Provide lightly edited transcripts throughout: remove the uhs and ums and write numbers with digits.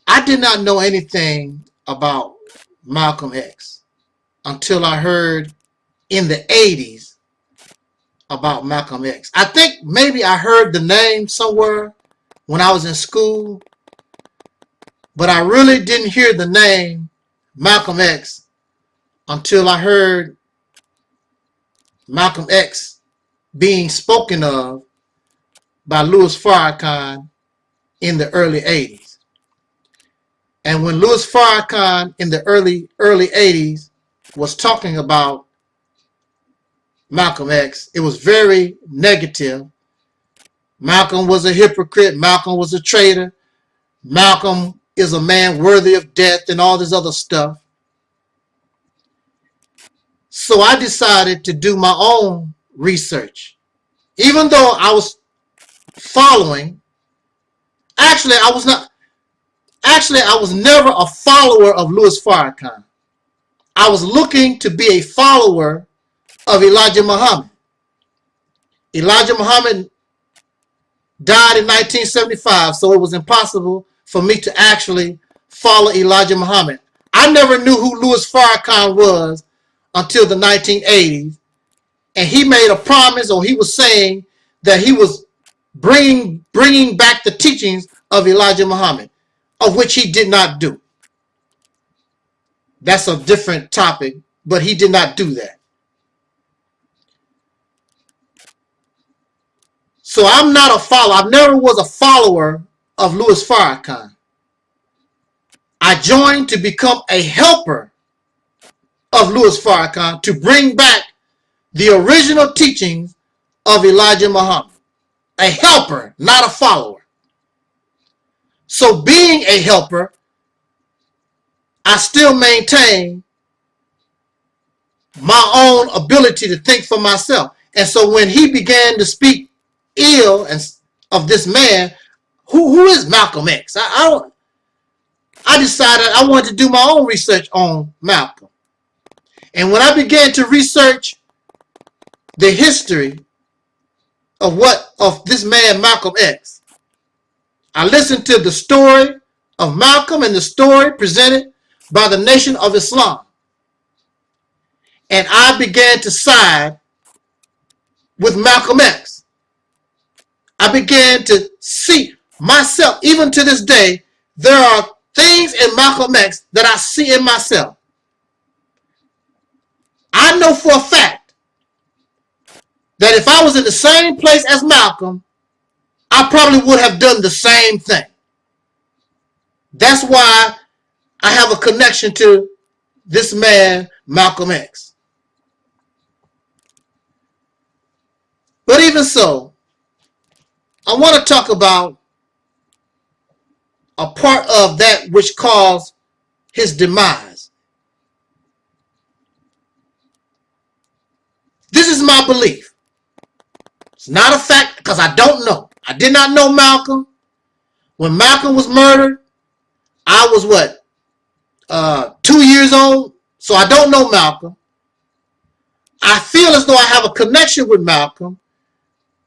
I did not know anything about Malcolm X until I heard in the 80s about Malcolm X. I think maybe I heard the name somewhere when I was in school, but I really didn't hear the name Malcolm X until I heard Malcolm X being spoken of by Louis Farrakhan in the early 80s. And when Louis Farrakhan in the early 80s was talking about Malcolm X, it was very negative. Malcolm was a hypocrite. Malcolm was a traitor. Malcolm is a man worthy of death and all this other stuff. So I decided to do my own research. Even though I was following, actually I was never a follower of Louis Farrakhan. I was looking to be a follower of Elijah Muhammad. Elijah Muhammad died in 1975, so it was impossible for me to actually follow Elijah Muhammad. I never knew who Louis Farrakhan was until the 1980s, and he made a promise, or he was saying that he was bringing back the teachings of Elijah Muhammad, of which he did not do. That's a different topic, but he did not do that. So I'm not a follower. I never was a follower of Louis Farrakhan. I joined to become a helper of Louis Farrakhan to bring back the original teachings of Elijah Muhammad. A helper, not a follower. So being a helper, I still maintain my own ability to think for myself. And so when he began to speak ill of this man, who is Malcolm X? I decided I wanted to do my own research on Malcolm. And when I began to research the history of this man Malcolm X, I listened to the story of Malcolm and the story presented by the Nation of Islam. And I began to side with Malcolm X. I began to see myself, even to this day, there are things in Malcolm X that I see in myself. I know for a fact that if I was in the same place as Malcolm, I probably would have done the same thing. That's why I have a connection to this man, Malcolm X. But even so, I want to talk about a part of that which caused his demise. This is my belief. It's not a fact because I don't know. I did not know Malcolm. When Malcolm was murdered, I was 2 years old, so I don't know Malcolm. I feel as though I have a connection with Malcolm.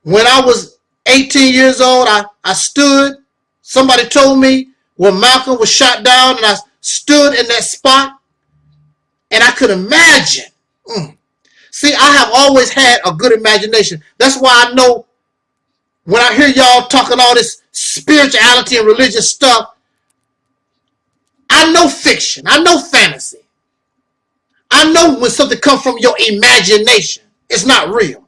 When I was 18 years old, I stood. Somebody told me when Malcolm was shot down, and I stood in that spot, and I could imagine. See, I have always had a good imagination. That's why I know when I hear y'all talking all this spirituality and religious stuff, I know fiction. I know fantasy. I know when something comes from your imagination, it's not real.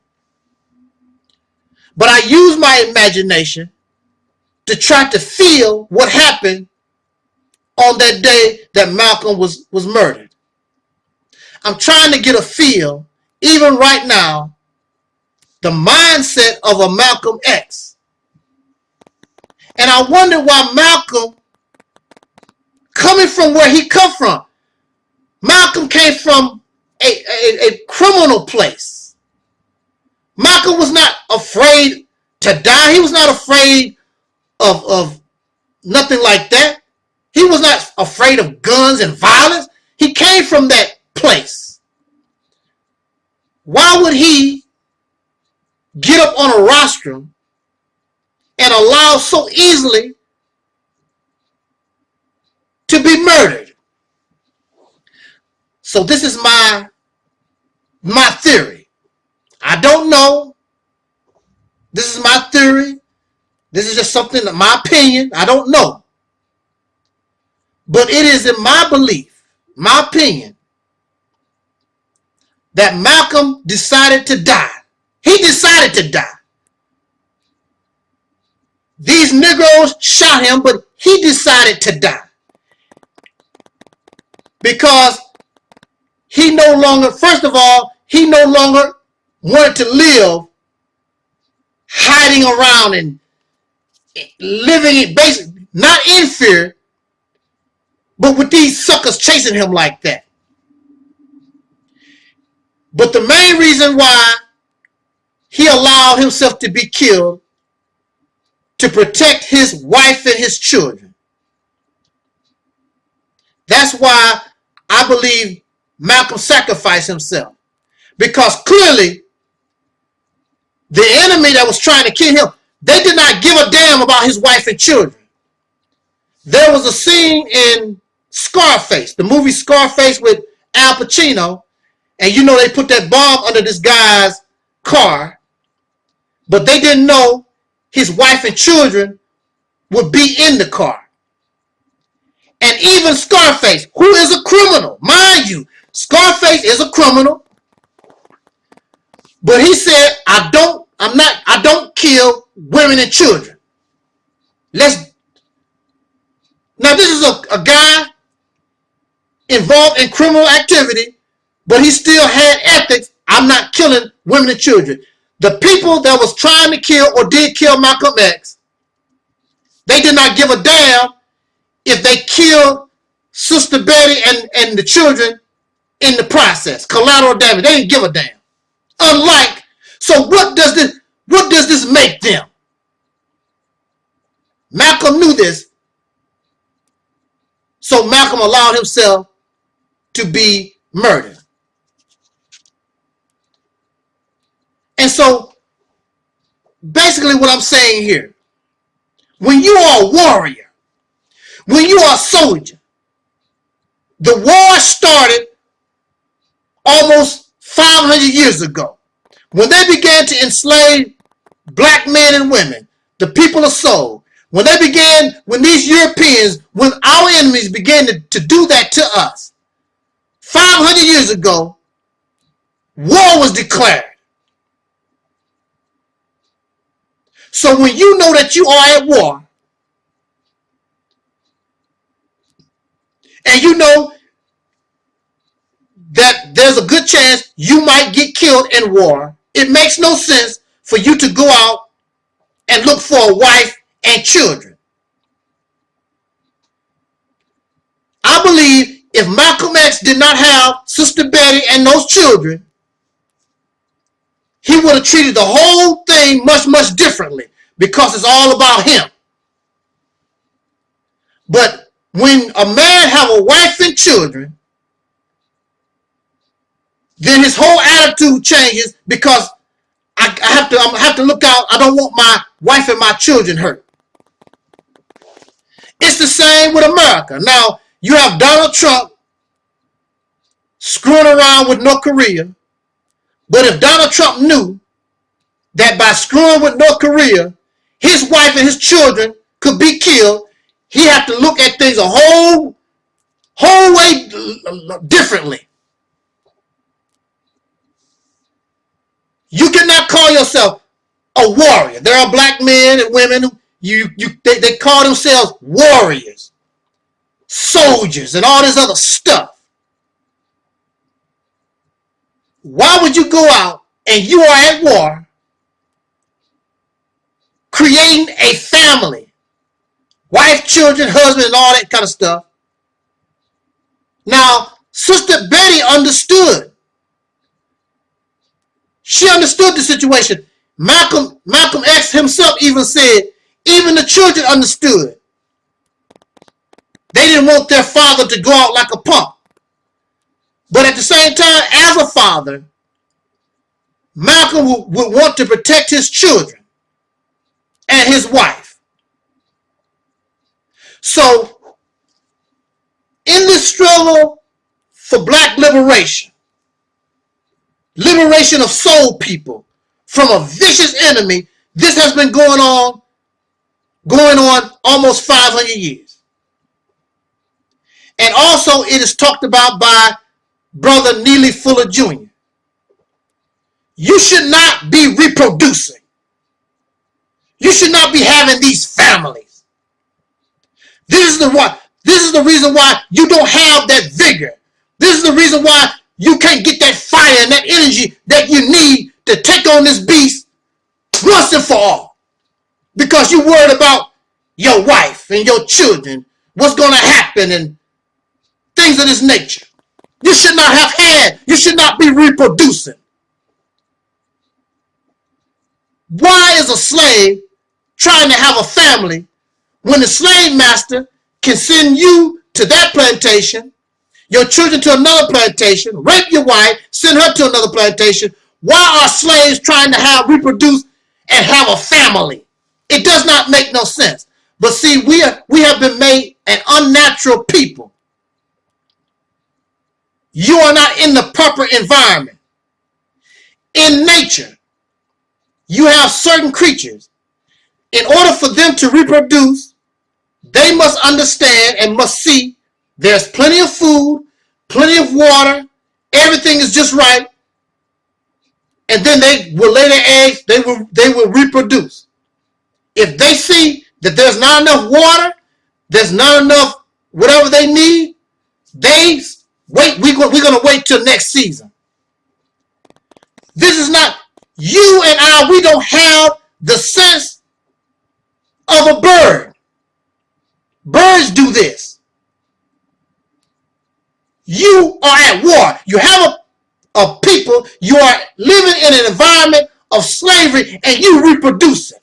But I use my imagination to try to feel what happened on that day that Malcolm was murdered. I'm trying to get a feel, even right now, the mindset of a Malcolm X. And I wonder why Malcolm, coming from where he come from, Malcolm came from a criminal place. Malcolm was not afraid to die. He was not afraid of nothing like that. He was not afraid of guns and violence. He came from that place. Why would he get up on a rostrum and allowed so easily to be murdered. So this is my theory. I don't know. This is my theory. This is just something, my opinion. I don't know. But it is in my belief, my opinion, that Malcolm decided to die. He decided to die. These Negroes shot him, but he decided to die. Because he no longer, first of all, he no longer wanted to live hiding around and living in basically not in fear, but with these suckers chasing him like that. But the main reason why he allowed himself to be killed, to protect his wife and his children. That's why I believe Malcolm sacrificed himself. Because clearly, the enemy that was trying to kill him, they did not give a damn about his wife and children. There was a scene in Scarface, the movie Scarface with Al Pacino, and you know they put that bomb under this guy's car, but they didn't know his wife and children would be in the car. And even Scarface, who is a criminal, mind you, Scarface is a criminal, but he said, I don't kill women and children. Now this is a guy involved in criminal activity, but he still had ethics. I'm not killing women and children. The people that was trying to kill or did kill Malcolm X, they did not give a damn if they killed Sister Betty and the children in the process. Collateral damage. They didn't give a damn. Unlike, so what does this make them? Malcolm knew this. So Malcolm allowed himself to be murdered. And so, basically what I'm saying here, when you are a warrior, when you are a soldier, the war started almost 500 years ago. When they began to enslave black men and women, the people of soul, when these Europeans, when our enemies began to do that to us, 500 years ago, war was declared. So when you know that you are at war, and you know that there's a good chance you might get killed in war, it makes no sense for you to go out and look for a wife and children. I believe if Malcolm X did not have Sister Betty and those children, he would have treated the whole thing much, much differently because it's all about him. But when a man have a wife and children, then his whole attitude changes because I have to look out. I don't want my wife and my children hurt. It's the same with America. Now, you have Donald Trump screwing around with North Korea. But if Donald Trump knew that by screwing with North Korea, his wife and his children could be killed, he had to look at things a whole way differently. You cannot call yourself a warrior. There are black men and women who they call themselves warriors, soldiers, and all this other stuff. Why would you go out and you are at war, creating a family, wife, children, husband, and all that kind of stuff? Now, Sister Betty understood. She understood the situation. Malcolm X himself even said, even the children understood. They didn't want their father to go out like a punk. But at the same time, as a father, Malcolm would want to protect his children and his wife. So, in this struggle for black liberation, liberation of soul people from a vicious enemy, this has been going on almost 500 years. And also it is talked about by Brother Neely Fuller Jr. You should not be reproducing. You should not be having these families. This is the reason why you don't have that vigor. This is the reason why you can't get that fire and that energy that you need to take on this beast once and for all. Because you're worried about your wife and your children, what's going to happen and things of this nature. You should not have had, you should not be reproducing. Why is a slave trying to have a family when the slave master can send you to that plantation, your children to another plantation, rape your wife, send her to another plantation? Why are slaves trying to reproduce and have a family? It does not make no sense. But see, we have been made an unnatural people. You are not in the proper environment. In nature, you have certain creatures. In order for them to reproduce, they must understand and must see there's plenty of food, plenty of water, everything is just right, and then they will lay their eggs, they will reproduce. If they see that there's not enough water, there's not enough whatever they need, they wait. We're going to wait till next season. This is not, you and I, we don't have the sense of a bird. Birds do this. You are at war. You have a people, you are living in an environment of slavery and you reproducing.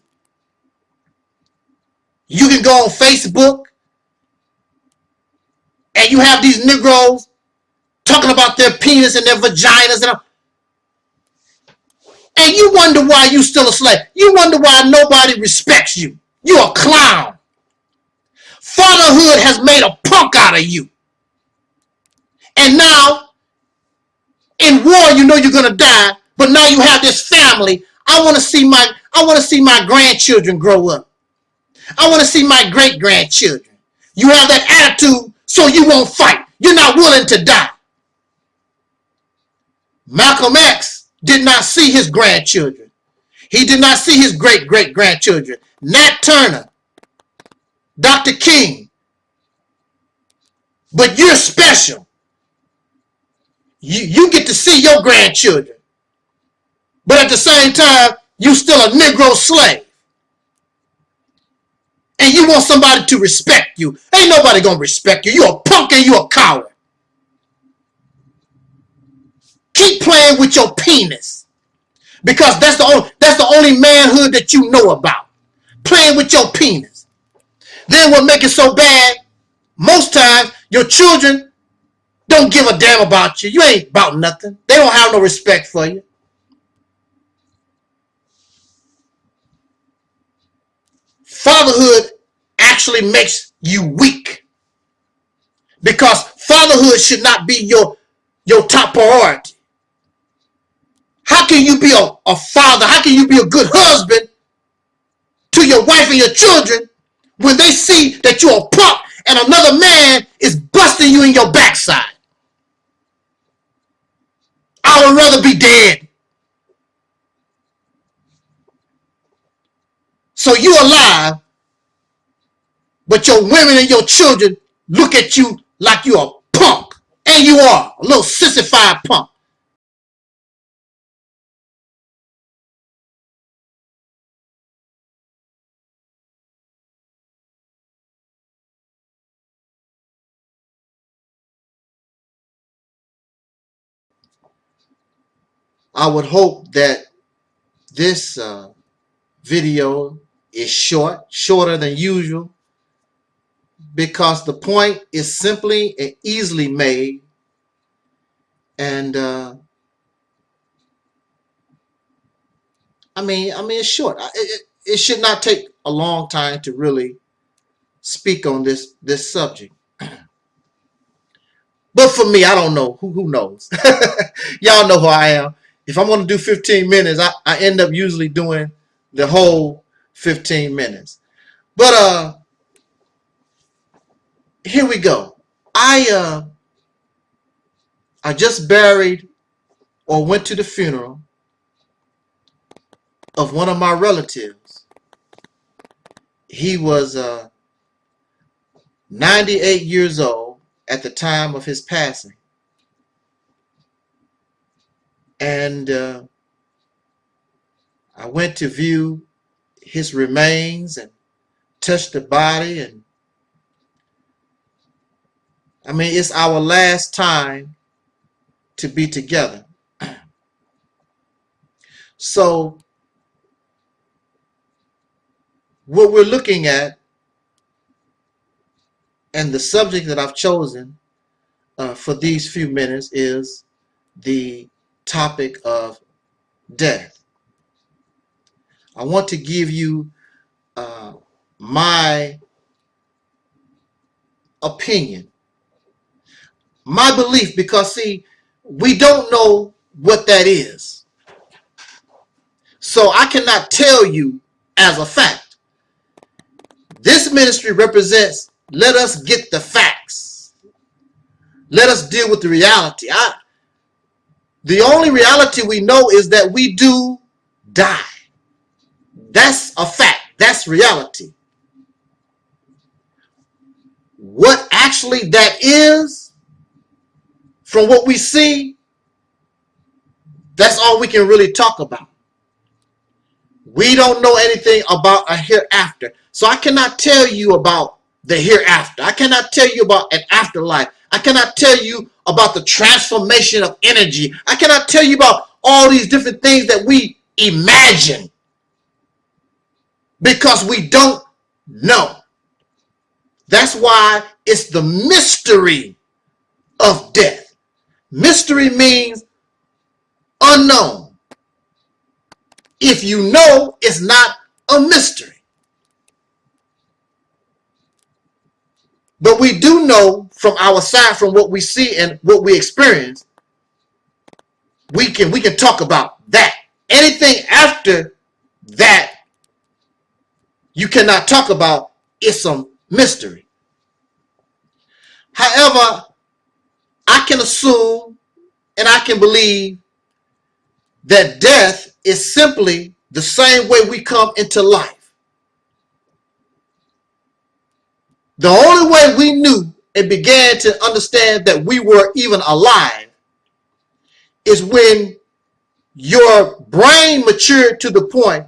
You can go on Facebook and you have these Negroes talking about their penis and their vaginas and you wonder why you still a slave. You wonder why nobody respects you. You're a clown. Fatherhood has made a punk out of you. And now, in war, you know you're gonna die, but now you have this family. I want to see my grandchildren grow up. I want to see my great-grandchildren. You have that attitude, so you won't fight. You're not willing to die. Malcolm X did not see his grandchildren. He did not see his great-great-grandchildren. Nat Turner, Dr. King. But you're special. You get to see your grandchildren. But at the same time, you still a Negro slave. And you want somebody to respect you. Ain't nobody gonna respect you. You a punk and you a coward. Keep playing with your penis. Because that's the only manhood that you know about. Playing with your penis. Then what make it so bad, most times your children don't give a damn about you. You ain't about nothing. They don't have no respect for you. Fatherhood actually makes you weak. Because fatherhood should not be your top priority. How can you be a father? How can you be a good husband to your wife and your children when they see that you're a punk and another man is busting you in your backside? I would rather be dead. So you alive, but your women and your children look at you like you're a punk. And you are a little sissified punk. I would hope that this video is shorter than usual, because the point is simply and easily made, and I mean it's short. it should not take a long time to really speak on this subject. But for me, I don't know. Who knows? Y'all know who I am. If I'm going to do 15 minutes, I end up usually doing the whole 15 minutes. But here we go. I just buried or went to the funeral of one of my relatives. He was 98 years old at the time of his passing. And I went to view his remains and touch the body, and I mean, it's our last time to be together. So what we're looking at, and the subject that I've chosen for these few minutes, is the topic of death. I want to give you my opinion, my belief, because see, we don't know what that is. So I cannot tell you as a fact. This ministry represents, let us get the facts. Let us deal with the reality. The only reality we know is that we do die. That's a fact. That's reality. What actually that is, from what we see, that's all we can really talk about. We don't know anything about a hereafter. So I cannot tell you about the hereafter. I cannot tell you about an afterlife. I cannot tell you about the transformation of energy. I cannot tell you about all these different things that we imagine, because we don't know. That's why it's the mystery of death. Mystery means unknown. If you know, it's not a mystery. But we do know from our side, from what we see and what we experience, we can talk about that. Anything after that, you cannot talk about. It's some mystery. However, I can assume and I can believe that death is simply the same way we come into life. The only way we knew and began to understand that we were even alive is when your brain matured to the point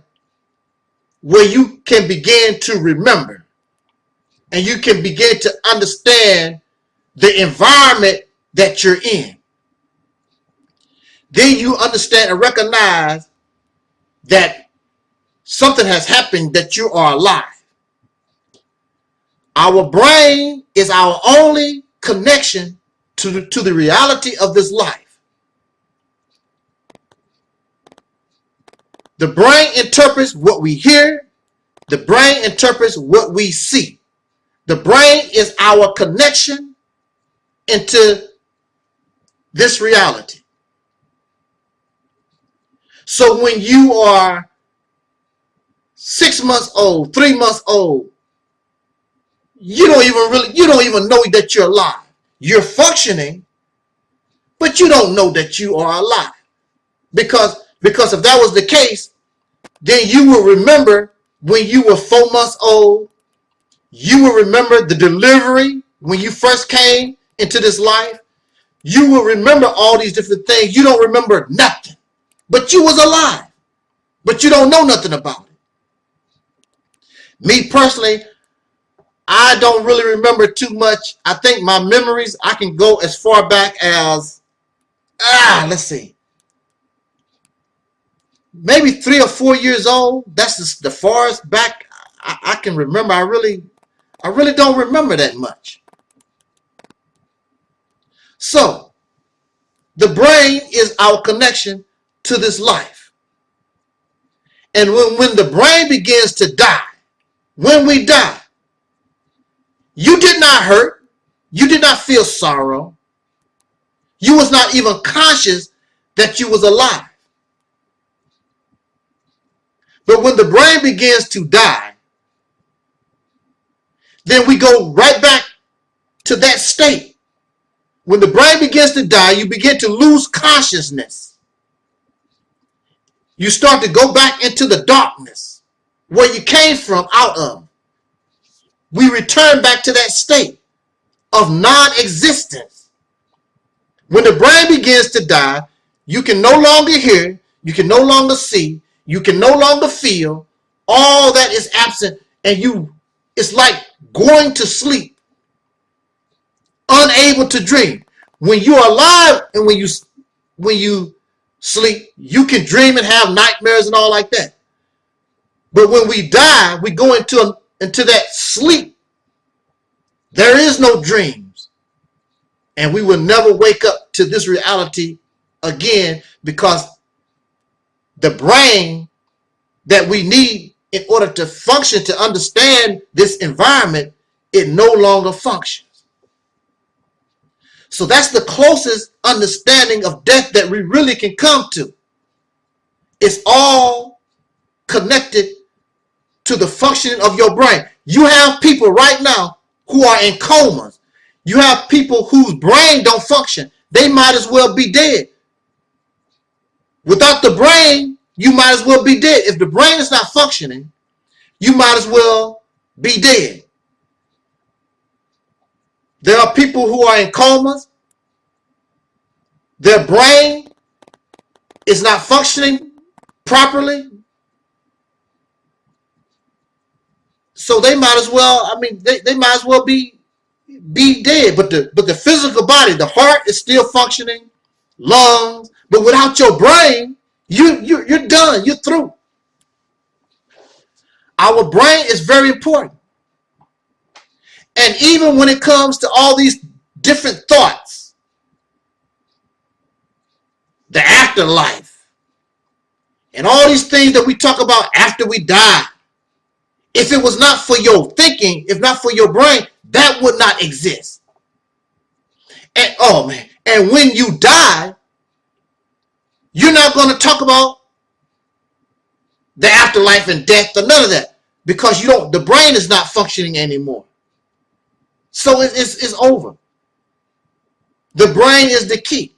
where you can begin to remember and you can begin to understand the environment that you're in. Then you understand and recognize that something has happened, that you are alive. Our brain is our only connection to the reality of this life. The brain interprets what we hear. The brain interprets what we see. The brain is our connection into this reality. So when you are 6 months old, 3 months old, you don't even know that you're alive. You're functioning, but you don't know that you are alive. Because if that was the case, then you will remember when you were 4 months old. You will remember the delivery when you first came into this life. You will remember all these different things. You don't remember nothing, but you was alive, but you don't know nothing about it. Me personally, I don't really remember too much. I think my memories, I can go as far back as, let's see, maybe 3 or 4 years old. That's the farthest back I can remember. I really don't remember that much. So, the brain is our connection to this life. And when the brain begins to die, when we die, you did not hurt. You did not feel sorrow. You was not even conscious that you was alive. But when the brain begins to die, then we go right back to that state. When the brain begins to die, you begin to lose consciousness. You start to go back into the darkness where you came from out of. We return back to that state of non-existence. When the brain begins to die, you can no longer hear, you can no longer see, you can no longer feel. All that is absent, and it's like going to sleep, unable to dream. When you are alive and when you sleep, you can dream and have nightmares and all like that. But when we die, we go into that sleep. There is no dreams. And we will never wake up to this reality again, because the brain that we need in order to function, to understand this environment, it no longer functions. So that's the closest understanding of death that we really can come to. It's all connected to the functioning of your brain. You have people right now who are in comas. You have people whose brain don't function. They might as well be dead. Without the brain, you might as well be dead. If the brain is not functioning, you might as well be dead. There are people who are in comas. Their brain is not functioning properly. So they might as well, they might as well be dead. But the physical body, the heart is still functioning, lungs, but without your brain, you're done, you're through. Our brain is very important. And even when it comes to all these different thoughts, the afterlife, and all these things that we talk about after we die, if it was not for your thinking, if not for your brain, that would not exist. And oh man, and when you die, you're not going to talk about the afterlife and death or none of that, because the brain is not functioning anymore. So it's over. The brain is the key.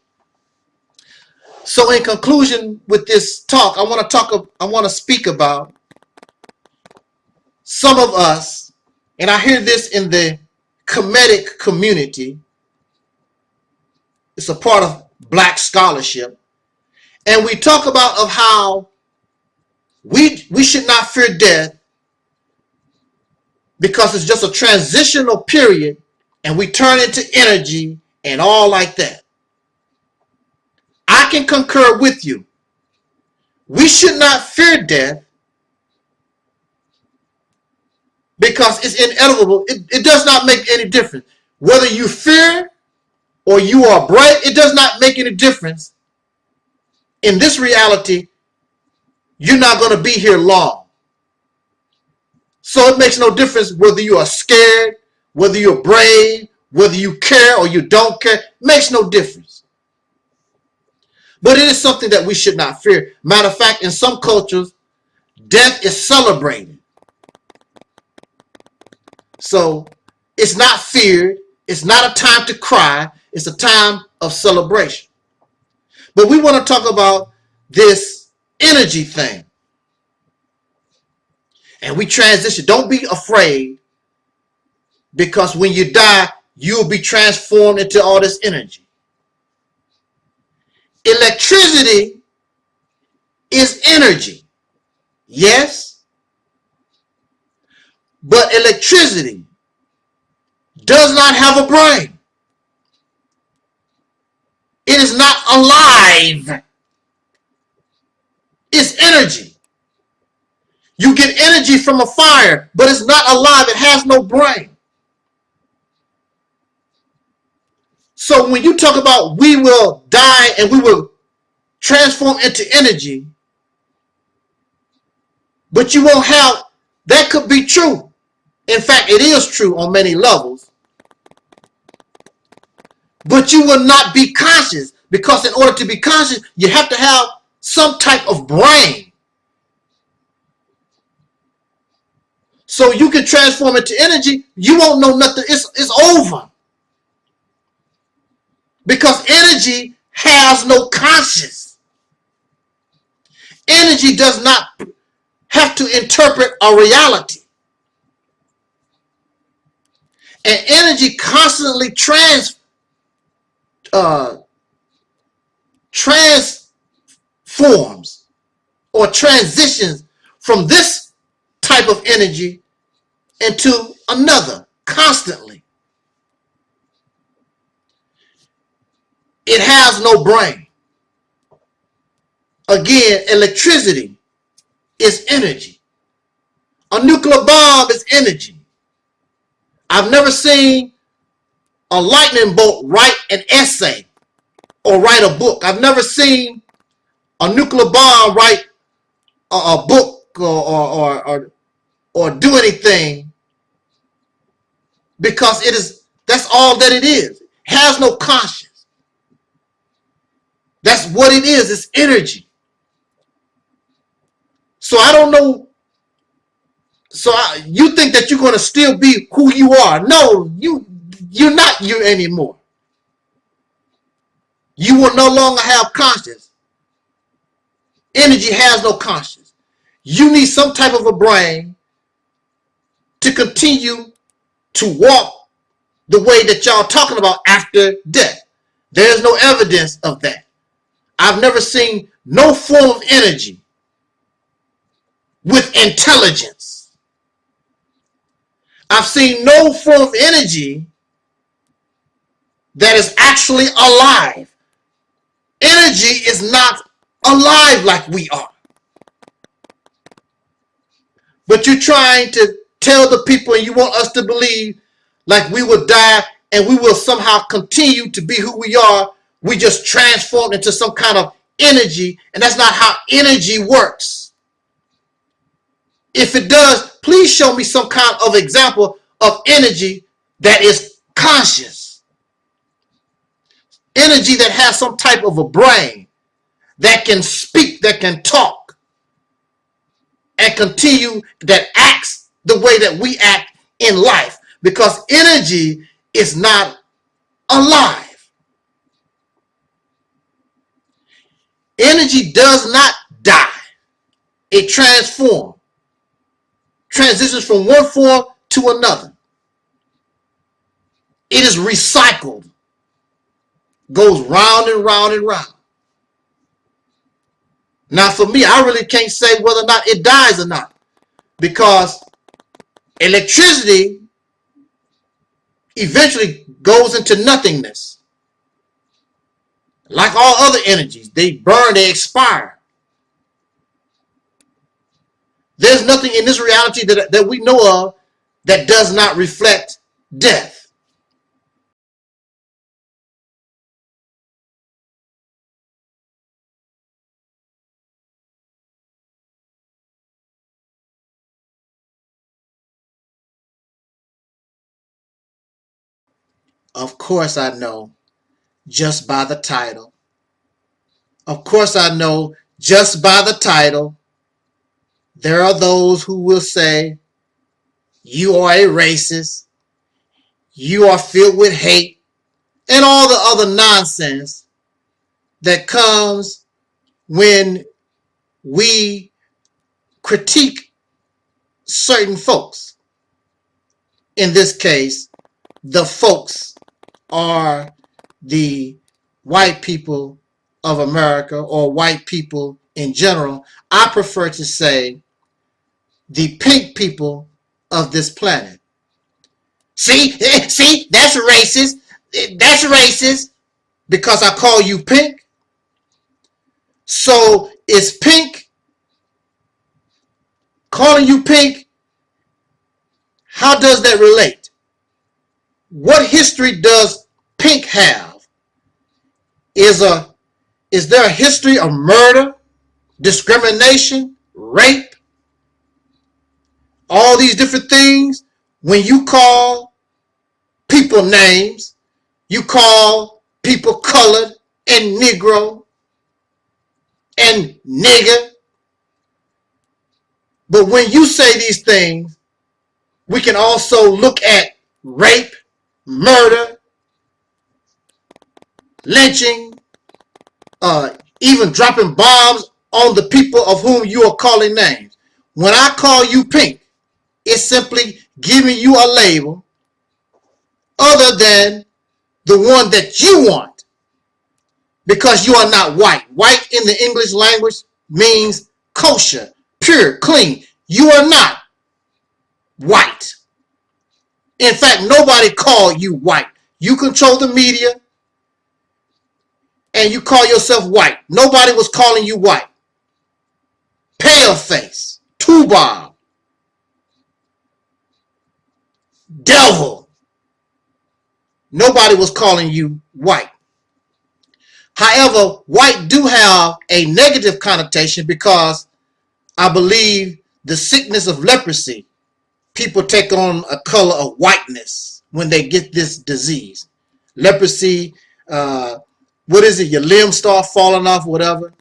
So in conclusion with this talk, I want to speak about some of us, and I hear this in the Kemetic community. It's a part of black scholarship. And we talk about of how we should not fear death because it's just a transitional period and we turn into energy and all like that. I can concur with you. We should not fear death because it's inevitable. It does not make any difference. Whether you fear or you are brave, it does not make any difference. In this reality, you're not going to be here long. So it makes no difference whether you are scared, whether you're brave, whether you care or you don't care. It makes no difference. But it is something that we should not fear. Matter of fact, in some cultures, death is celebrated. So it's not feared. It's not a time to cry. It's a time of celebration. But we want to talk about this energy thing. And we transition. Don't be afraid, because when you die, you'll be transformed into all this energy. Electricity is energy. Yes. But electricity does not have a brain. It is not alive. It's energy. You get energy from a fire, but it's not alive. It has no brain. So when you talk about we will die and we will transform into energy, But you won't have, that could be true. In fact, it is true on many levels. But you will not be conscious, because in order to be conscious, you have to have some type of brain. So you can transform it to energy. You won't know nothing. It's over. Because energy has no conscience. Energy does not have to interpret a reality. And energy constantly transforms or transitions from this type of energy into another constantly. It has no brain. Again, electricity is energy. A nuclear bomb is energy. I've never seen a lightning bolt write an essay or write a book. I've never seen a nuclear bomb write a book or do anything, because that's all that it is. It has no conscience. That's what it is. It's energy. So I don't know. So you think that you're going to still be who you are. No, you're not you anymore. You will no longer have conscience. Energy has no conscience. You need some type of a brain to continue to walk the way that y'all talking about after death. There's no evidence of that. I've never seen no form of energy with intelligence. I've seen no form of energy that is actually alive. Energy is not alive like we are. But you're trying to tell the people, and you want us to believe like we will die and we will somehow continue to be who we are. We just transformed into some kind of energy, and that's not how energy works. If it does, please show me some kind of example of energy that is conscious. Energy that has some type of a brain, that can speak, that can talk, and continue, that acts the way that we act in life. Because energy is not alive. Energy does not die. It transforms. Transitions from one form to another. It is recycled. Goes round and round and round. Now for me, I really can't say whether or not it dies or not. Because electricity eventually goes into nothingness. Like all other energies, they burn, they expire. There's nothing in this reality that we know of that does not reflect death. Of course I know, just by the title. Of course I know, just by the title, there are those who will say, you are a racist, you are filled with hate, and all the other nonsense that comes when we critique certain folks. In this case, the folks are the white people of America, or white people in general. I prefer to say the pink people of this planet. See, that's racist. That's racist because I call you pink. So is pink, calling you pink, how does that relate? What history does pink have? Is there a history of murder, discrimination, rape, all these different things, when you call people names, you call people colored and Negro and nigger. But when you say these things, we can also look at rape, murder, lynching, even dropping bombs on the people of whom you are calling names. When I call you pink, it's simply giving you a label other than the one that you want, because you are not white. White in the English language means kosher, pure, clean. You are not white. In fact, nobody called you white. You control the media and you call yourself white. Nobody was calling you white. Paleface, Tubob, devil. Nobody was calling you white. However, white do have a negative connotation because I believe the sickness of leprosy, people take on a color of whiteness when they get this disease. Leprosy, what is it? Your limbs start falling off, whatever.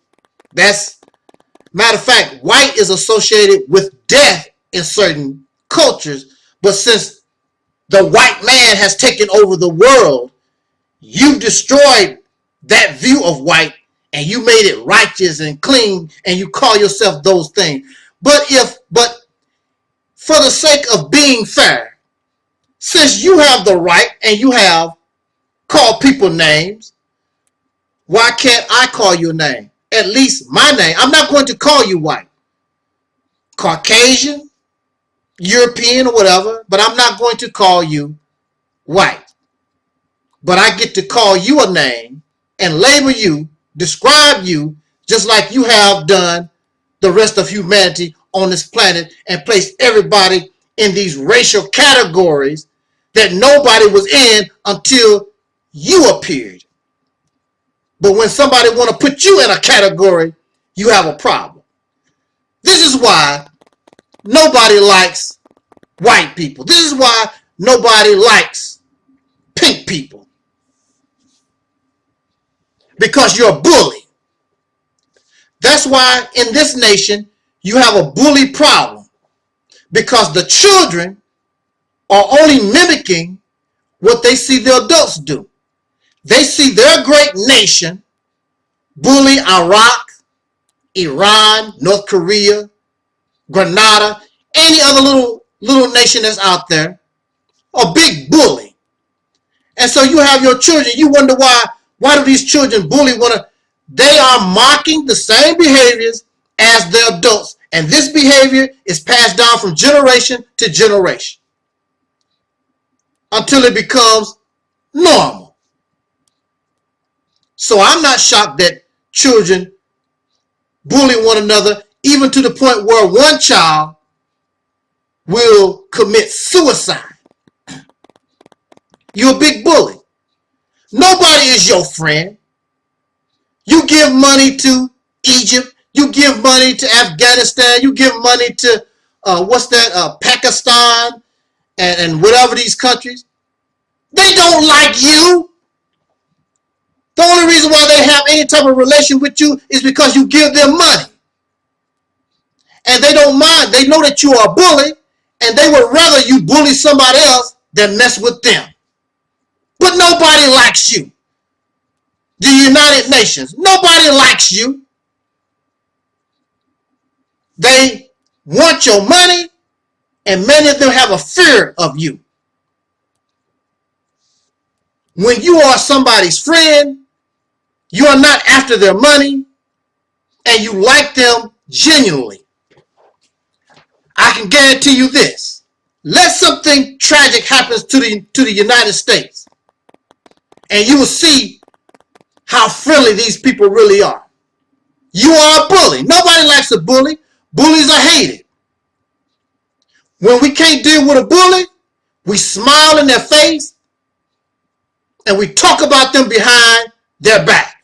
Matter of fact, white is associated with death in certain cultures, but since the white man has taken over the world, you've destroyed that view of white and you made it righteous and clean and you call yourself those things. But for the sake of being fair, since you have the right and you have called people names, why can't I call your name? At least my name. I'm not going to call you white, Caucasian, European, or whatever, but I'm not going to call you white. But I get to call you a name and label you, describe you, just like you have done the rest of humanity on this planet, and place everybody in these racial categories that nobody was in until you appeared. But when somebody want to put you in a category, you have a problem. This is why nobody likes white people. This is why nobody likes pink people. Because you're a bully. That's why in this nation you have a bully problem. Because the children are only mimicking what they see the adults do. They see their great nation bully Iraq, Iran, North Korea, Grenada, any other little nation that's out there, a big bully. And so you have your children, you wonder why do these children bully one another? They are mocking the same behaviors as the adults. And this behavior is passed down from generation to generation until it becomes normal. So I'm not shocked that children bully one another, even to the point where one child will commit suicide. You're a big bully. Nobody is your friend. You give money to Egypt. You give money to Afghanistan. You give money to, Pakistan and whatever these countries. They don't like you. The only reason why they have any type of relation with you is because you give them money. And they don't mind. They know that you are a bully, and they would rather you bully somebody else than mess with them. But nobody likes you. The United Nations, nobody likes you. They want your money, and many of them have a fear of you. When you are somebody's friend, you are not after their money, and you like them genuinely. I can guarantee you this. Let something tragic happen to the United States, and you will see how friendly these people really are. You are a bully. Nobody likes a bully. Bullies are hated. When we can't deal with a bully, we smile in their face and we talk about them behind their back.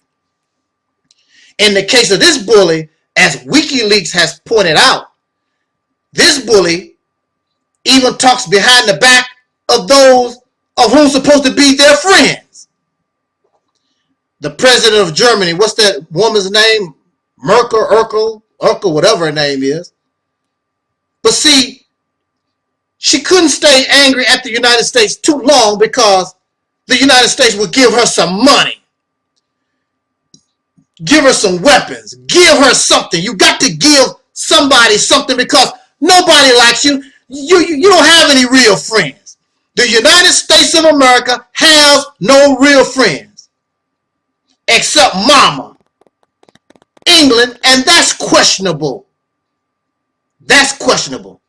In the case of this bully, as WikiLeaks has pointed out, this bully even talks behind the back of those of whom supposed to be their friends. The president of Germany, what's that woman's name? Urkel, whatever her name is. But see, she couldn't stay angry at the United States too long because the United States would give her some money. Give her some weapons. Give her something. You got to give somebody something because nobody likes you. You don't have any real friends. The United States of America has no real friends except Mama, England, and that's questionable. That's questionable.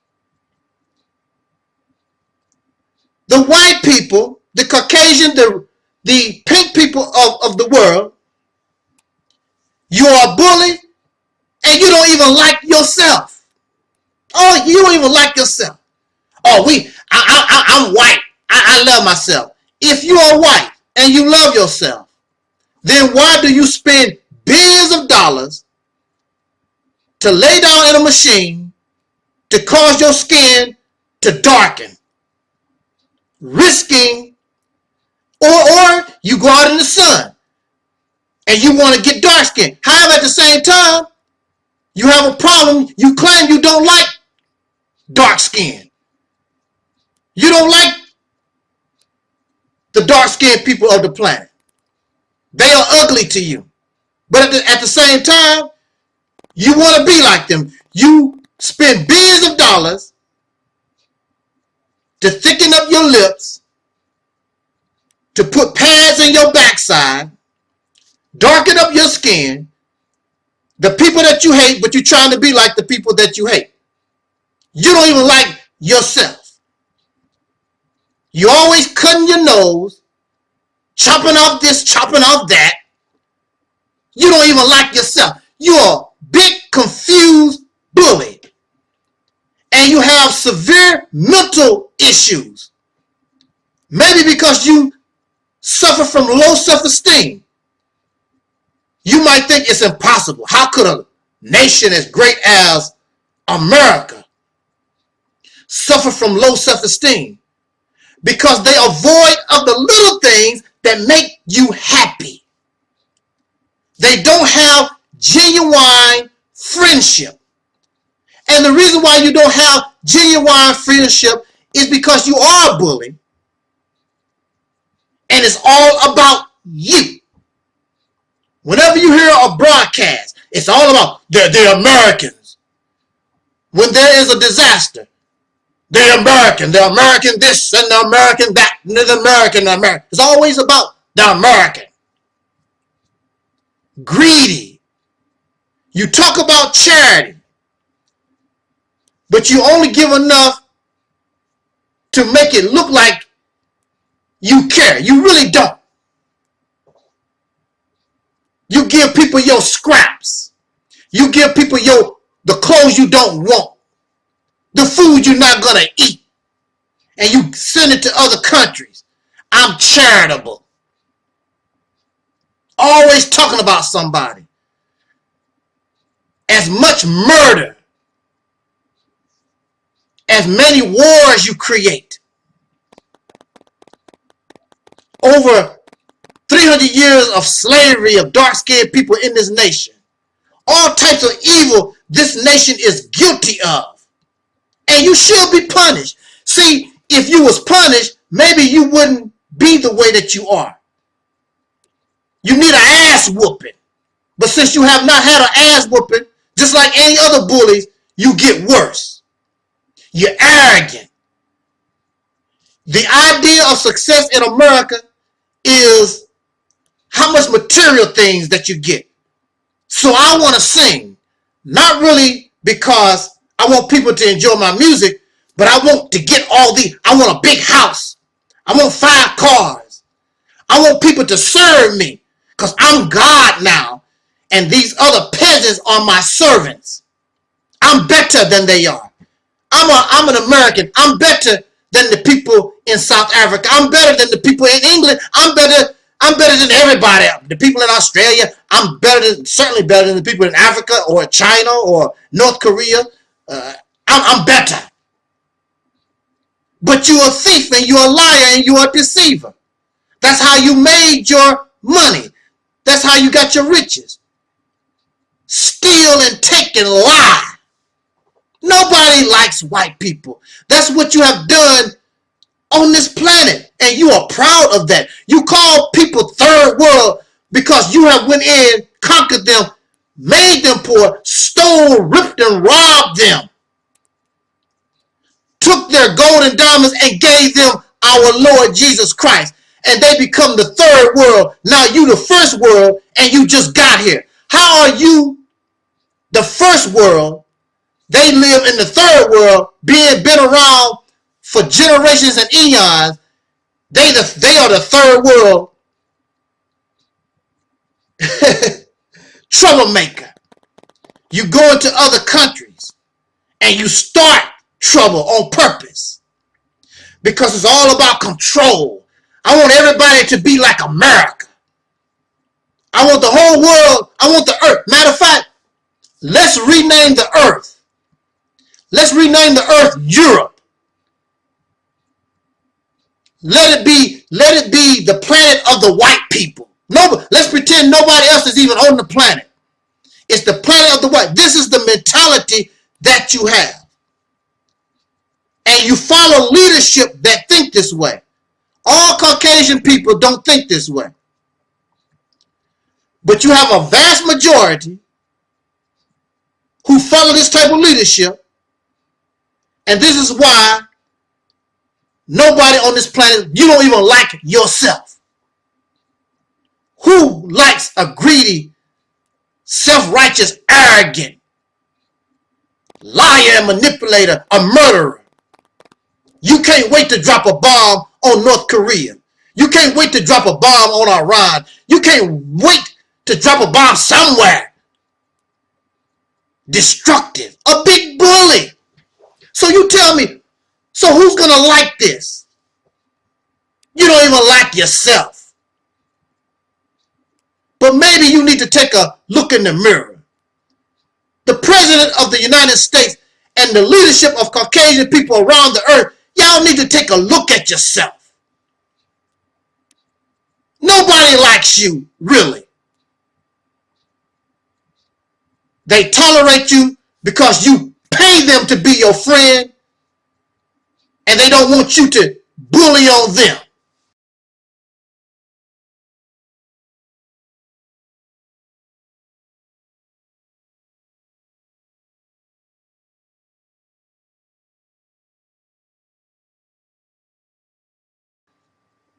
The white people, the Caucasian, the pink people of the world, you are a bully and you don't even like yourself. Oh, you don't even like yourself. Oh, I'm white. I love myself. If you are white and you love yourself, then why do you spend billions of dollars to lay down in a machine to cause your skin to darken? Risking, or you go out in the sun and you want to get dark skin. However, at the same time, you have a problem. You claim you don't like dark skin. You don't like the dark skinned people of the planet. They are ugly to you. But at the same time, you want to be like them. You spend billions of dollars to thicken up your lips, to put pads in your backside, darken up your skin, the people that you hate, but you're trying to be like the people that you hate. You don't even like yourself. You always cutting your nose, chopping off this, chopping off that. You don't even like yourself. You're a big, confused bully. And you have severe mental issues. Maybe because you suffer from low self-esteem. You might think it's impossible. How could a nation as great as America suffer from low self-esteem? Because they are void of the little things that make you happy. They don't have genuine friendship. And the reason why you don't have genuine friendship is because you are a bully. And it's all about you. Whenever you hear a broadcast, it's all about the Americans. When there is a disaster, the American this and the American that, and the American. It's always about the American. Greedy. You talk about charity, but you only give enough to make it look like you care. You really don't. You give people your scraps. You give people the clothes you don't want. The food you're not going to eat. And you send it to other countries. I'm charitable. Always talking about somebody. As much murder, as many wars you create. Over 300 years of slavery of dark-skinned people in this nation. All types of evil this nation is guilty of. And you should be punished. See, if you was punished, maybe you wouldn't be the way that you are. You need an ass whooping. But since you have not had an ass whooping, just like any other bullies, you get worse. You're arrogant. The idea of success in America is how much material things that you get. So I want to sing, not really because I want people to enjoy my music, but I want to get I want a big house. I want 5 cars. I want people to serve me because I'm God now, and these other peasants are my servants. I'm better than they are. I'm an American. I'm better than the people in South Africa. I'm better than the people in England. I'm better than everybody else. The people in Australia, certainly better than the people in Africa or China or North Korea. I'm better. But you're a thief and you're a liar and you're a deceiver. That's how you made your money. That's how you got your riches. Steal and take and lie. Nobody likes white people. That's what you have done on this planet. And you are proud of that. You call people third world because you have went in, conquered them, made them poor, stole, ripped, and robbed them. Took their gold and diamonds and gave them our Lord Jesus Christ. And they become the third world. Now you the first world and you just got here. How are you the first world? They live in the third world, been around for generations and eons. They are the third world troublemaker. You go into other countries and you start trouble on purpose because it's all about control. I want everybody to be like America. I want the whole world. I want the earth. Matter of fact, let's rename the earth. Let's rename the earth Europe. Let it be the planet of the white people. Let's pretend nobody else is even on the planet. It's the planet of the white. This is the mentality that you have. And you follow leadership that think this way. All Caucasian people don't think this way. But you have a vast majority who follow this type of leadership. And this is why nobody on this planet, you don't even like yourself. Who likes a greedy, self-righteous, arrogant, liar and manipulator, a murderer? You can't wait to drop a bomb on North Korea. You can't wait to drop a bomb on Iran. You can't wait to drop a bomb somewhere. Destructive. A big bully. So you tell me, so who's going to like this? You don't even like yourself. But maybe you need to take a look in the mirror. The President of the United States and the leadership of Caucasian people around the earth, y'all need to take a look at yourself. Nobody likes you, really. They tolerate you because you pay them to be your friend, and they don't want you to bully on them.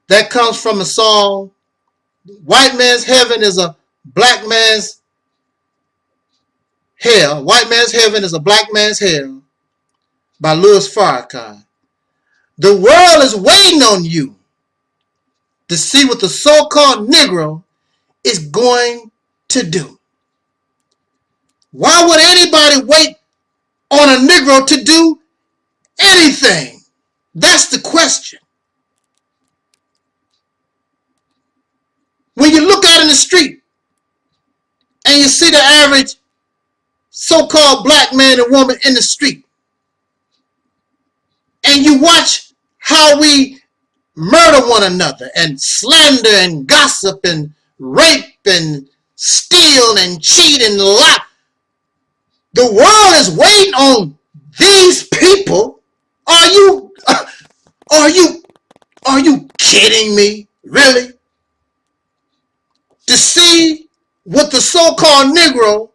That comes from a song, White Man's Heaven is a Black Man's Hell. White Man's Heaven is a Black Man's Hell by Louis Farrakhan. The world is waiting on you to see what the so-called Negro is going to do. Why would anybody wait on a Negro to do anything? That's the question. When you look out in the street and you see the average so-called black man and woman in the street, and you watch how we murder one another and slander and gossip and rape and steal and cheat and lie, the world is waiting on these people. Are you kidding me? Really? To see what the so-called Negro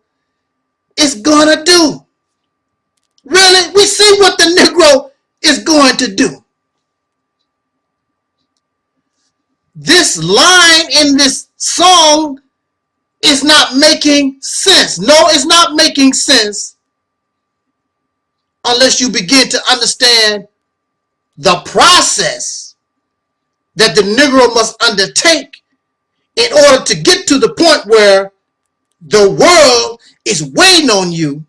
is going to do. Really? We see what the Negro is going to do. This line in this song is not making sense. No, it's not making sense unless you begin to understand the process that the Negro must undertake in order to get to the point where the world is waiting on you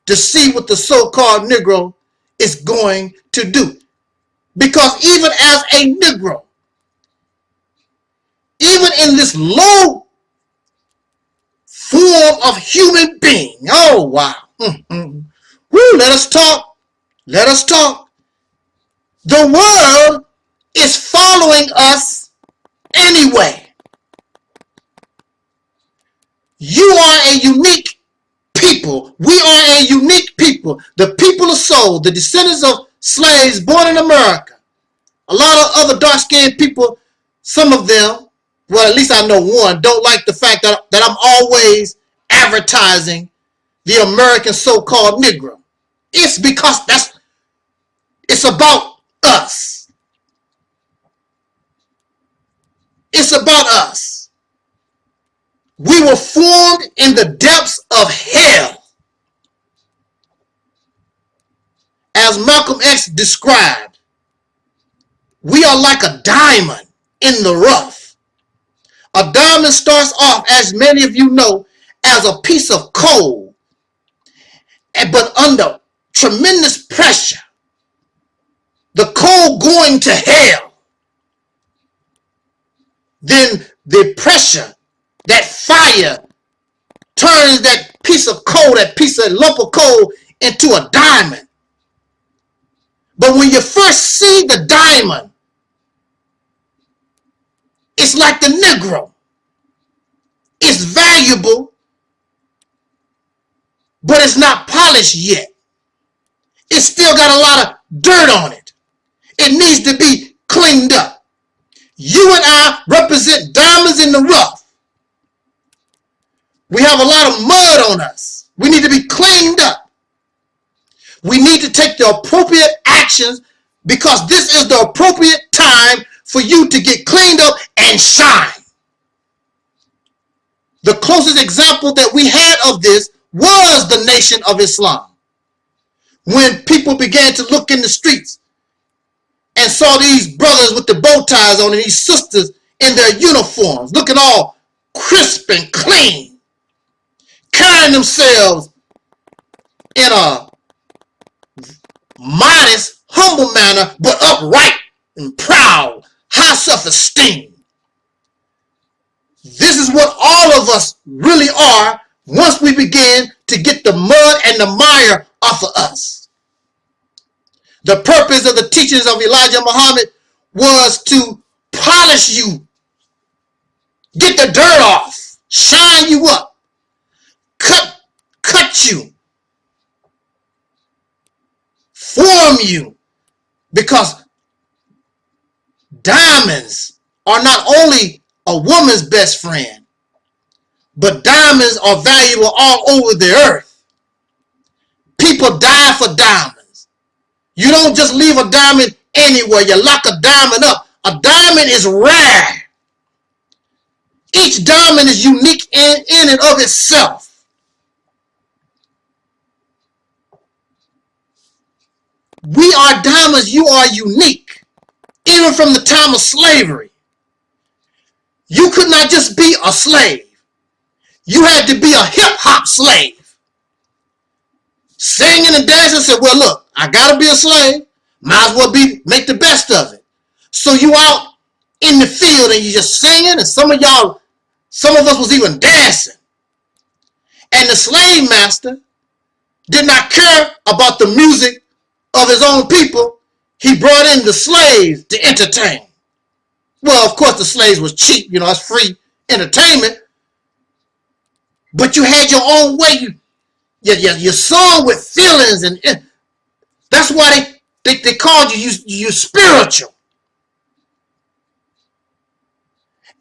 to see what the so-called Negro is going to do. Because even as a Negro, even in this low form of human being, oh wow, Woo, let us talk. Let us talk. The world is following us anyway. You are a unique people. We are a unique people. The people of soul, the descendants of slaves born in America. A lot of other dark-skinned people, some of them, well, at least I know one, don't like the fact that I'm always advertising the American so-called Negro. It's because it's about us. It's about us. We were formed in the depths of hell. As Malcolm X described, we are like a diamond in the rough. A diamond starts off, as many of you know, as a piece of coal, but under tremendous pressure, the coal going to hell, then the pressure, that fire, turns that piece of coal, that lump of coal, into a diamond. But when you first see the diamond, it's like the Negro. It's valuable, but it's not polished yet. It's still got a lot of dirt on it. It needs to be cleaned up. You and I represent diamonds in the rough. We have a lot of mud on us. We need to be cleaned up. We need to take the appropriate actions, because this is the appropriate time for you to get cleaned up and shine. The closest example that we had of this was the Nation of Islam. When people began to look in the streets and saw these brothers with the bow ties on and these sisters in their uniforms, looking all crisp and clean, carrying themselves in a modest, humble manner, but upright and proud, high self-esteem. This is what all of us really are once we begin to get the mud and the mire off of us. The purpose of the teachings of Elijah Muhammad was to polish you, get the dirt off, shine you up, cut you, form you, because diamonds are not only a woman's best friend, but diamonds are valuable all over the earth. People die for diamonds. You don't just leave a diamond anywhere. You lock a diamond up. A diamond is rare. Each diamond is unique in and of itself. We are diamonds. You are unique. Even from the time of slavery, you could not just be a slave. You had to be a hip-hop slave. Singing and dancing, said, well, look, I got to be a slave. Might as well make the best of it. So you out in the field and you just singing, and some of us was even dancing. And the slave master did not care about the music of his own people. He brought in the slaves to entertain. Well, of course, the slaves was cheap. You know, it's free entertainment. But you had your own way. You sung with feelings, and that's why they called you spiritual.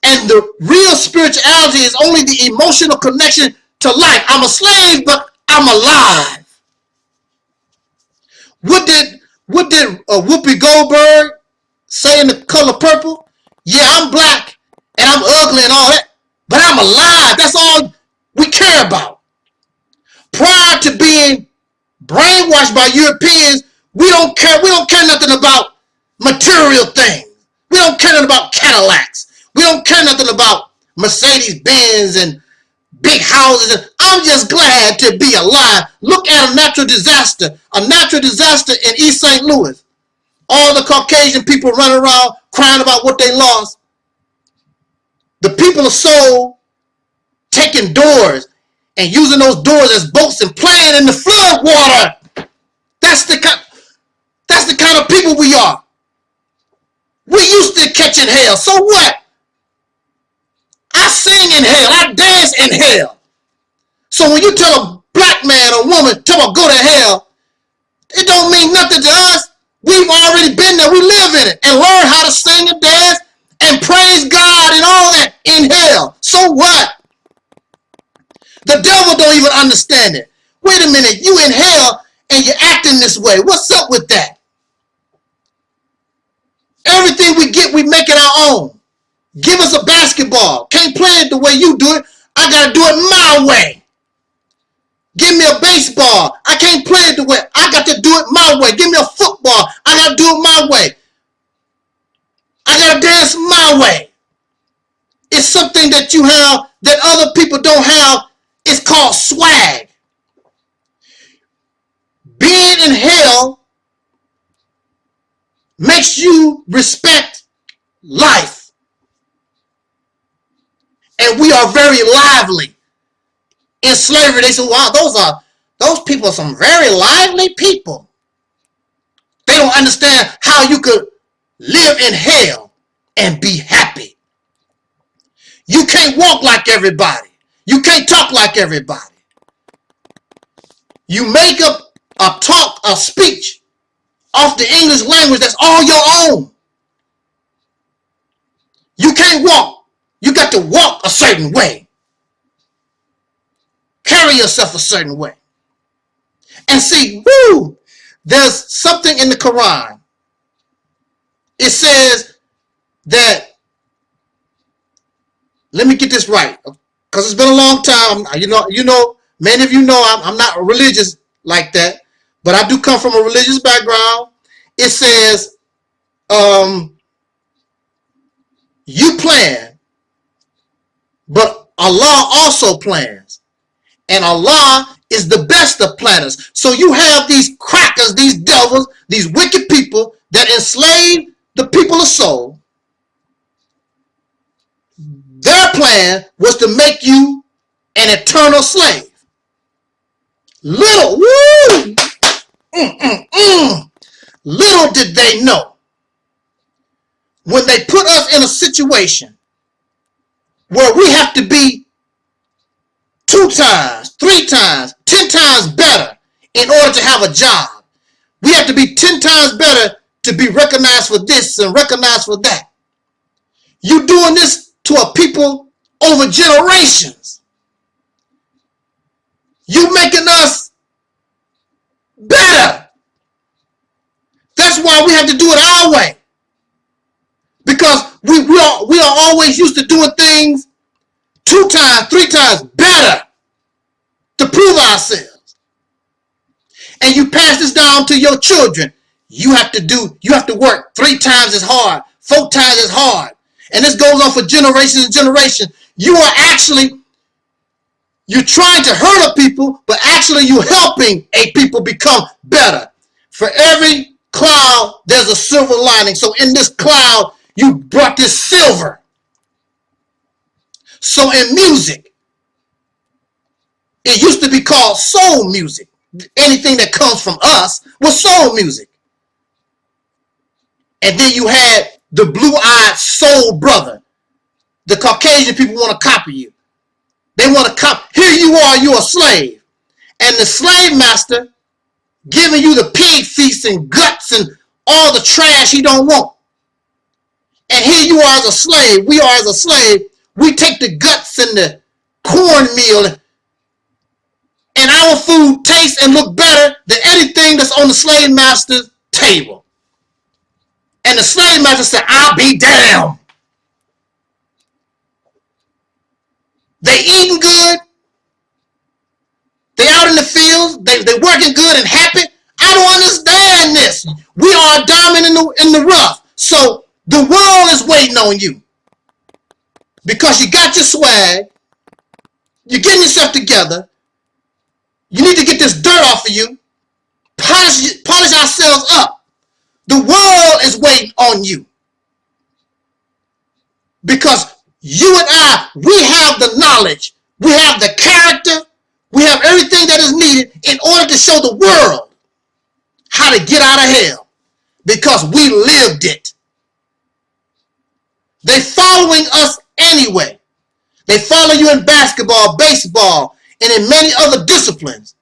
And the real spirituality is only the emotional connection to life. I'm a slave, but I'm alive. What did Whoopi Goldberg say in The Color Purple? Yeah, I'm black and I'm ugly and all that, but I'm alive. That's all we care about. Prior to being brainwashed by Europeans, we don't care nothing about material things. We don't care nothing about Cadillacs. We don't care nothing about Mercedes-Benz and big houses. I'm just glad to be alive. Look at a natural disaster. A natural disaster in East St. Louis. All the Caucasian people running around crying about what they lost. The people of soul taking doors and using those doors as boats and playing in the flood water. That's the kind of people we are. We used to catching hell. So what? I sing in hell. I dance in hell. So when you tell a black man or woman, tell them go to hell, it don't mean nothing to us. We've already been there. We live in it and learn how to sing and dance and praise God and all that in hell. So what? The devil don't even understand it. Wait a minute, you in hell and you're acting this way. What's up with that? Everything we get, we make it our own. Give us a basketball. Can't play it the way you do it. I got to do it my way. Give me a baseball. I can't play it the way. I got to do it my way. Give me a football. I got to do it my way. I got to dance my way. It's something that you have that other people don't have. It's called swag. Being in hell makes you respect life. And we are very lively. In slavery, they said, wow, those people are some very lively people. They don't understand how you could live in hell and be happy. You can't walk like everybody. You can't talk like everybody. You make up a speech off the English language that's all your own. You can't walk. You got to walk a certain way. Carry yourself a certain way. And see, there's something in the Quran. It says that, let me get this right, because it's been a long time. You know, many of you know I'm not religious like that, but I do come from a religious background. It says, you plan, but Allah also plans. And Allah is the best of planners. So you have these crackers, these devils, these wicked people that enslave the people of soul. Their plan was to make you an eternal slave. Little did they know, when they put us in a situation where we have to be 2 times, 3 times, 10 times better in order to have a job. We have to be 10 times better to be recognized for this and recognized for that. You doing this to a people over generations. You making us better. That's why we have to do it our way. Because we are always used to doing things 2 times, 3 times better to prove ourselves. And you pass this down to your children. You have to work 3 times as hard, 4 times as hard. And this goes on for generations and generations. You're trying to hurt a people, but actually you're helping a people become better. For every cloud, there's a silver lining. So in this cloud, you brought this silver. So in music, it used to be called soul music. Anything that comes from us was soul music. And then you had the blue-eyed soul brother. The Caucasian people want to copy you. They want to copy. Here you are, you're a slave. And the slave master giving you the pig feet and guts and all the trash he don't want. And here you are as a slave. We are as a slave. We take the guts and the cornmeal, and our food tastes and look better than anything that's on the slave master's table. And the slave master said, I'll be damned. They eating good. They out in the fields. They working good and happy. I don't understand this. We are a diamond in the rough. So the world is waiting on you. Because you got your swag. You're getting yourself together. You need to get this dirt off of you. Polish ourselves up. The world is waiting on you. Because you and I, we have the knowledge. We have the character. We have everything that is needed in order to show the world how to get out of hell. Because we lived it. They following us anyway. They follow you in basketball, baseball, and in many other disciplines.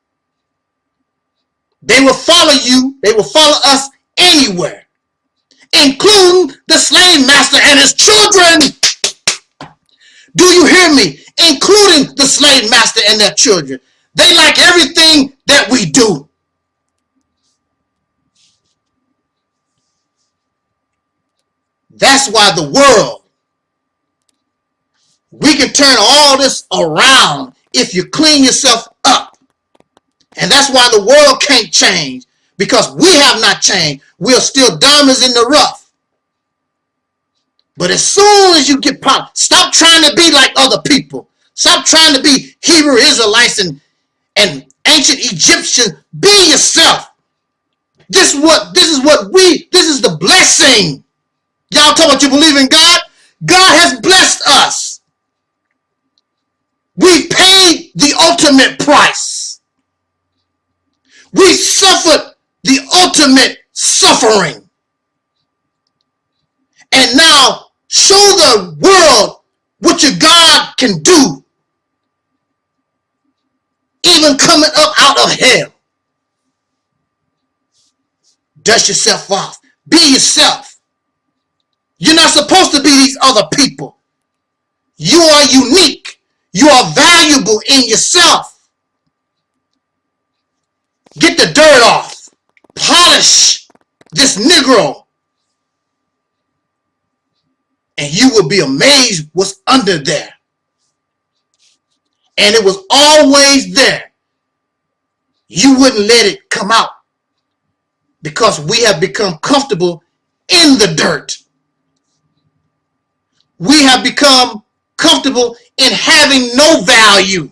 They will follow you. They will follow us anywhere, including the slave master and his children. Do you hear me? Including the slave master and their children. They like everything that we do. That's why the world, we can turn all this around if you clean yourself up. And that's why the world can't change, because we have not changed. We're still diamonds in the rough. But as soon as you get popped, stop trying to be like other people. Stop trying to be Hebrew Israelites and ancient Egyptians. Be yourself. This is the blessing. Y'all talk about you believe in God? God has blessed us. We paid the ultimate price. We suffered the ultimate suffering. And now show the world what your God can do. Even coming up out of hell. Dust yourself off. Be yourself. You're not supposed to be these other people. You are unique. You are valuable in yourself. Get the dirt off. Polish this Negro. And you will be amazed what's under there. And it was always there. You wouldn't let it come out because we have become comfortable in the dirt. We have become comfortable in having no value.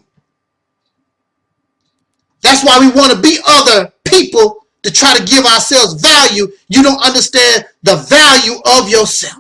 That's why we want to be other people to try to give ourselves value. You don't understand the value of yourself.